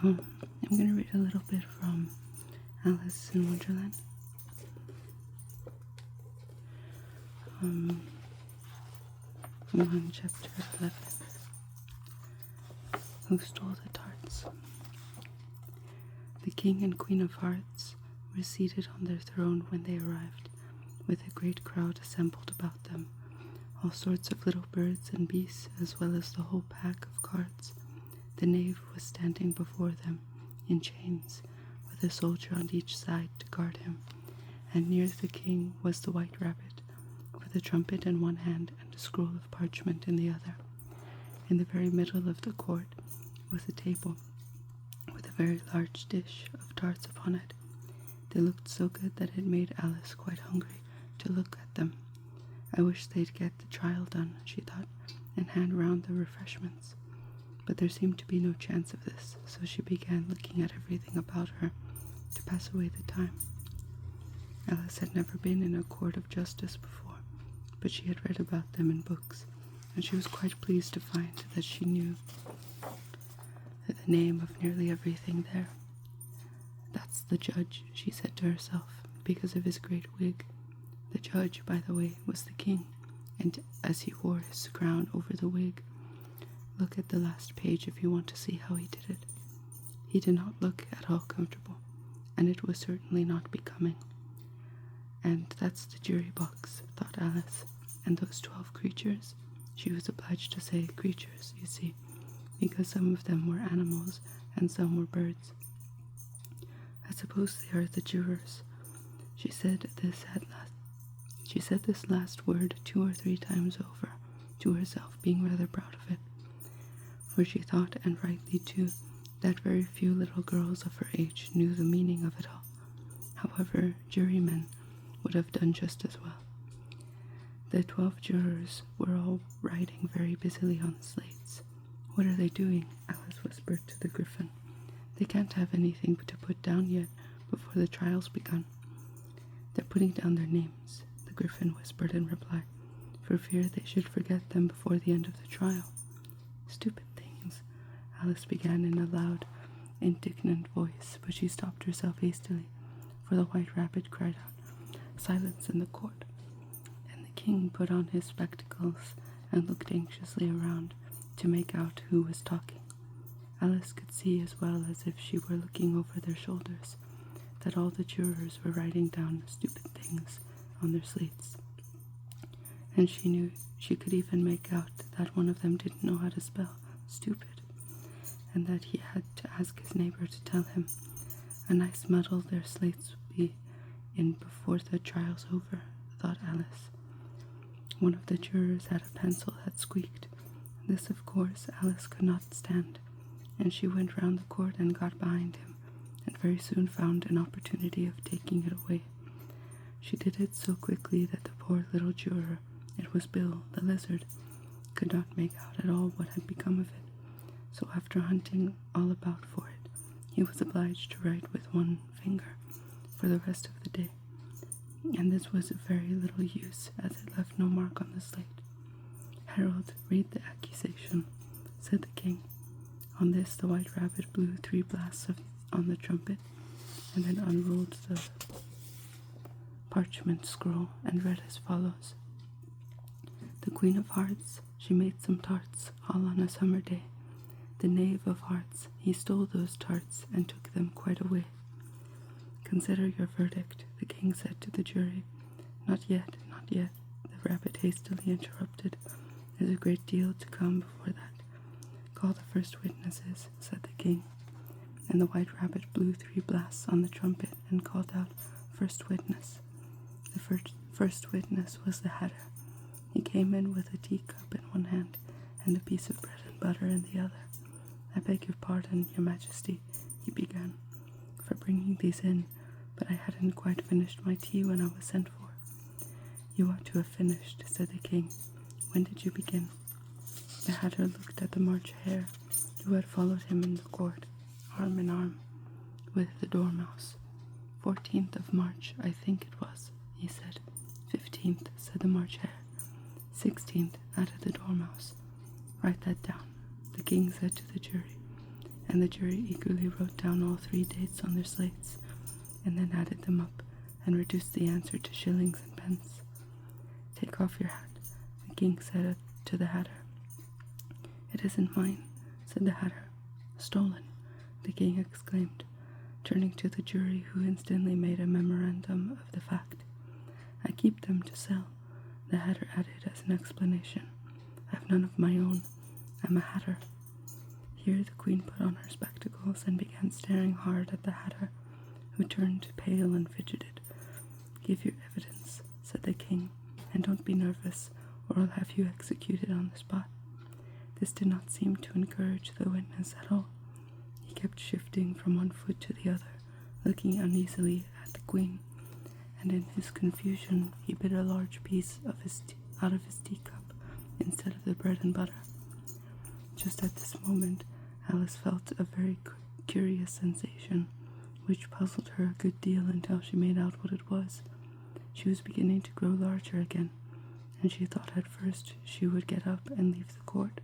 I'm going to read a little bit from Alice in Wonderland. I'm on chapter 11. Who stole the tarts? The King and Queen of Hearts were seated on their throne when they arrived, with a great crowd assembled about them, all sorts of little birds and beasts, as well as the whole pack of cards. The knave was standing before them, in chains, with a soldier on each side to guard him, and near the king was the white rabbit, with a trumpet in one hand and a scroll of parchment in the other. In the very middle of the court was a table, with a very large dish of tarts upon it. They looked so good that it made Alice quite hungry to look at them. I wish they'd get the trial done, she thought, and hand round the refreshments. But there seemed to be no chance of this, so she began looking at everything about her to pass away the time. Alice had never been in a court of justice before, but she had read about them in books, and she was quite pleased to find that she knew the name of nearly everything there. "That's the judge," she said to herself, because of his great wig. The judge, by the way, was the king, and as he wore his crown over the wig. Look at the last page if you want to see how he did it. He did not look at all comfortable, and it was certainly not becoming. And that's the jury box, thought Alice, and those 12 creatures. She was obliged to say creatures, you see, because some of them were animals and some were birds. I suppose they are the jurors. She said this last word 2 or 3 times over to herself, being rather proud of it, for she thought, and rightly too, that very few little girls of her age knew the meaning of it all. However, jurymen would have done just as well. The 12 jurors were all writing very busily on slates. "What are they doing?" Alice whispered to the griffin. "They can't have anything to put down yet before the trial's begun." "They're putting down their names," the griffin whispered in reply, for fear they should forget them before the end of the trial. "Stupid things," Alice began in a loud, indignant voice, but she stopped herself hastily, for the white rabbit cried out, "Silence in the court." And the king put on his spectacles and looked anxiously around to make out who was talking. Alice could see, as well as if she were looking over their shoulders, that all the jurors were writing down stupid things on their slates. And she knew she could even make out that one of them didn't know how to spell stupid, and that he had to ask his neighbor to tell him. A nice muddle their slates would be in before the trial's over, thought Alice. One of the jurors had a pencil that squeaked. This, of course, Alice could not stand, and she went round the court and got behind him, and very soon found an opportunity of taking it away. She did it so quickly that the poor little juror, it was Bill, the lizard, could not make out at all what had become of it. So after hunting all about for it, he was obliged to write with one finger for the rest of the day, and this was of very little use, as it left no mark on the slate. "Herald, read the accusation," said the king. On this the white rabbit blew 3 blasts on the trumpet, and then unrolled the parchment scroll and read as follows. "The Queen of Hearts, she made some tarts all on a summer day. The Knave of Hearts, he stole those tarts and took them quite away." "Consider your verdict," the king said to the jury. "Not yet, not yet," the rabbit hastily interrupted. "There's a great deal to come before that." "Call the first witnesses," said the king. And the white rabbit blew 3 blasts on the trumpet and called out, "First witness." The first witness was the Hatter. He came in with a teacup in one hand and a piece of bread and butter in the other. "I beg your pardon, your majesty," he began, "for bringing these in, but I hadn't quite finished my tea when I was sent for." "You ought to have finished," said the king. "When did you begin?" The Hatter looked at the March Hare, who had followed him in the court, arm in arm with the Dormouse. 14th of March, I think it was, he said. 15th, said the March Hare. 16th, added the Dormouse. "Write that down," the king said to the jury, and the jury eagerly wrote down all 3 dates on their slates, and then added them up and reduced the answer to shillings and pence. "Take off your hat," the king said to the hatter. "It isn't mine," said the hatter. "Stolen," the king exclaimed, turning to the jury, who instantly made a memorandum of the fact. "I keep them to sell," the hatter added as an explanation. "I've none of my own. I'm a hatter." Here the queen put on her spectacles and began staring hard at the hatter, who turned pale and fidgeted. "Give your evidence," said the king, "and don't be nervous, or I'll have you executed on the spot." This did not seem to encourage the witness at all. He kept shifting from one foot to the other, looking uneasily at the queen, and in his confusion he bit a large piece of out of his teacup instead of the bread and butter. Just at this moment, Alice felt a very curious sensation, which puzzled her a good deal until she made out what it was. She was beginning to grow larger again, and she thought at first she would get up and leave the court,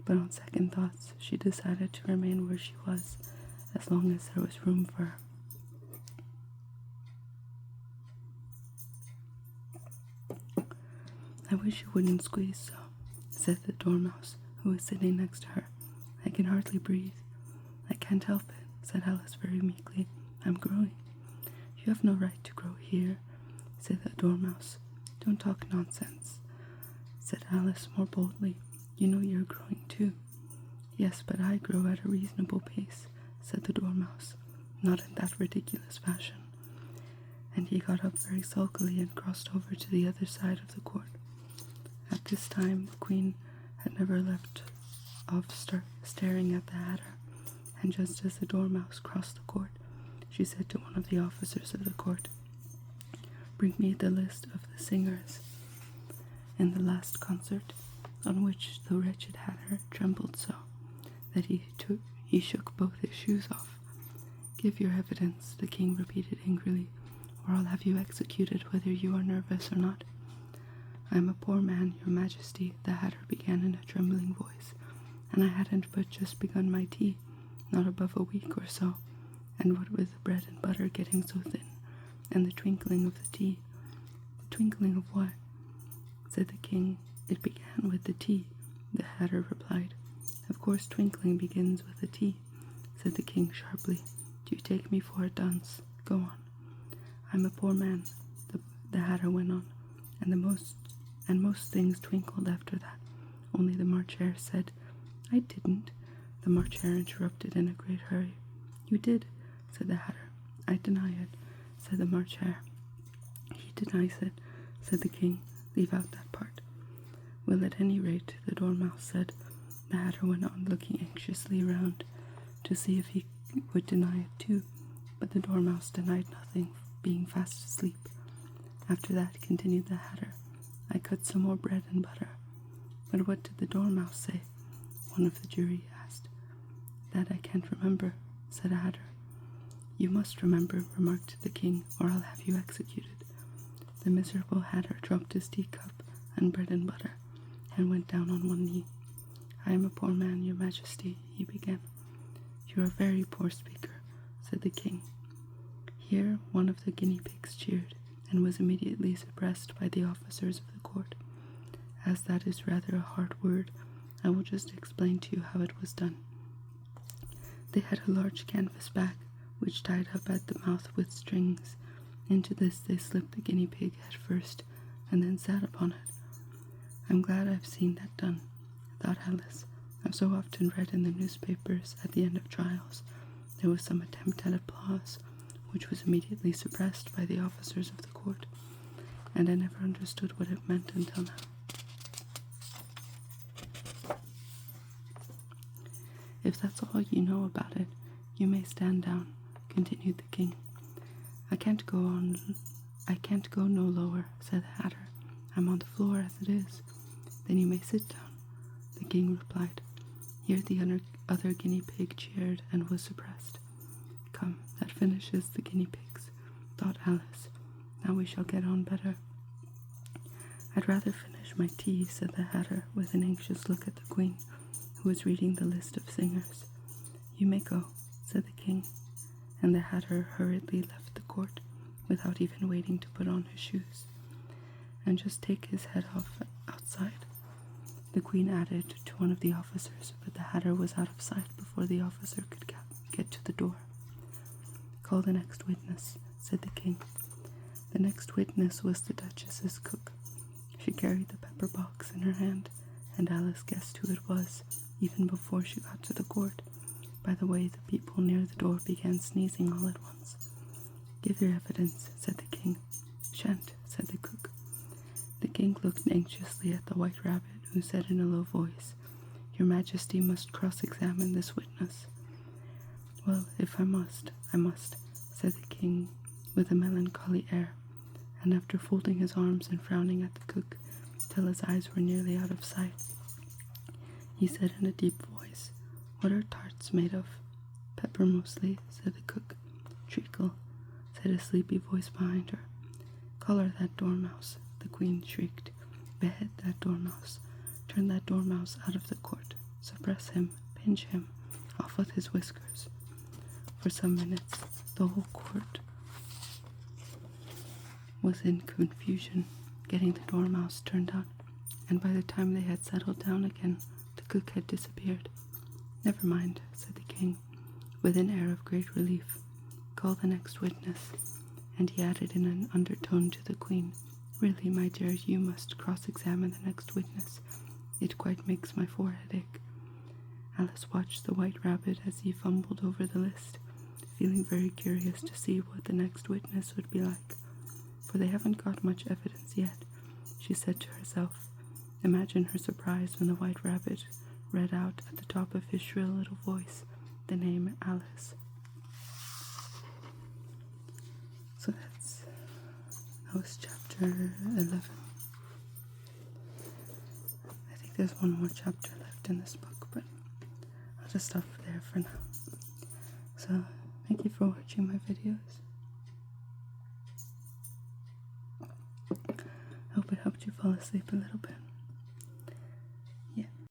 but on second thoughts she decided to remain where she was as long as there was room for her. "I wish you wouldn't squeeze so," said the dormouse, who was sitting next to her. "I can hardly breathe." "I can't help it," said Alice very meekly. "I'm growing." "You have no right to grow here," said the dormouse. "Don't talk nonsense," said Alice more boldly. "You know you're growing too." "Yes, but I grow at a reasonable pace," said the dormouse. "Not in that ridiculous fashion." And he got up very sulkily and crossed over to the other side of the court. At this time the queen had never left off staring at the hatter, and just as the dormouse crossed the court, she said to one of the officers of the court, "Bring me the list of the singers in the last concert," on which the wretched hatter trembled so that he shook both his shoes off. "Give your evidence," the king repeated angrily, "or I'll have you executed whether you are nervous or not." "I am a poor man, your majesty," the hatter began in a trembling voice, "and I hadn't but just begun my tea, not above a week or so, and what with the bread and butter getting so thin, and the twinkling of the tea—" "The twinkling of what?" said the king. "It began with the tea," the hatter replied. "Of course twinkling begins with a T," said the king sharply. "Do you take me for a dunce? Go on." "I'm a poor man," the hatter went on, and most things twinkled after that. Only the March Hare said, "I didn't," the March Hare interrupted in a great hurry. "You did," said the hatter. "I deny it," said the March Hare. "He denies it," said the king. "Leave out that part." "Well, at any rate," the dormouse said. The hatter went on, looking anxiously round to see if he would deny it too, but the dormouse denied nothing, being fast asleep. "After that," continued the hatter, "I cut some more bread and butter." "But what did the dormouse say?" one of the jury asked. "That I can't remember," said a hatter. "You must remember," remarked the king, "or I'll have you executed." The miserable hatter dropped his teacup and bread and butter, and went down on one knee. "I am a poor man, your majesty," he began. "You are a very poor speaker," said the king. Here one of the guinea pigs cheered, and was immediately suppressed by the officers of the court. As that is rather a hard word, I will just explain to you how it was done. They had a large canvas bag, which tied up at the mouth with strings. Into this they slipped the guinea pig head first, and then sat upon it. "I'm glad I've seen that done," thought Alice. "I've so often read in the newspapers at the end of trials there was some attempt at applause, which was immediately suppressed by the officers of the court, and I never understood what it meant until now." "If that's all you know about it, you may stand down," continued the king. I can't go no lower," said the hatter. "I'm on the floor as it is." "Then you may sit down," the king replied. Here the other guinea pig cheered and was suppressed. "Come, that finishes the guinea pigs," thought Alice. "Now we shall get on better." "I'd rather finish my tea," said the hatter, with an anxious look at the queen, who was reading the list of singers. "You may go," said the king, and the hatter hurriedly left the court without even waiting to put on his shoes, and just take his head off outside. The queen added to one of the officers, but the hatter was out of sight before the officer could get to the door. "Call the next witness," said the king. The next witness was the Duchess's cook. She carried the pepper box in her hand, and Alice guessed who it was, even before she got to the court, by the way the people near the door began sneezing all at once. "Give your evidence," said the king. "Shan't," said the cook. The king looked anxiously at the White Rabbit, who said in a low voice, "Your Majesty must cross-examine this witness." "Well, if I must, I must," said the king with a melancholy air, and after folding his arms and frowning at the cook till his eyes were nearly out of sight, he said in a deep voice, "What are tarts made of?" "Pepper mostly," said the cook. "Treacle," said a sleepy voice behind her. "Collar that dormouse," the queen shrieked. "Behead that dormouse. Turn that dormouse out of the court. Suppress him. Pinch him. Off with his whiskers." For some minutes, the whole court was in confusion, getting the dormouse turned out, and by the time they had settled down again, the cook had disappeared. "Never mind," said the king, with an air of great relief. "Call the next witness." And he added in an undertone to the queen, "Really, my dear, you must cross-examine the next witness. It quite makes my forehead ache." Alice watched the White Rabbit as he fumbled over the list, feeling very curious to see what the next witness would be like. "For they haven't got much evidence yet," she said to herself. Imagine her surprise when the White Rabbit read out at the top of his shrill little voice the name Alice. So that was chapter 11. I think there's one more chapter left in this book, but I'll just stop there for now. So thank you for watching my videos. I hope it helped you fall asleep a little bit.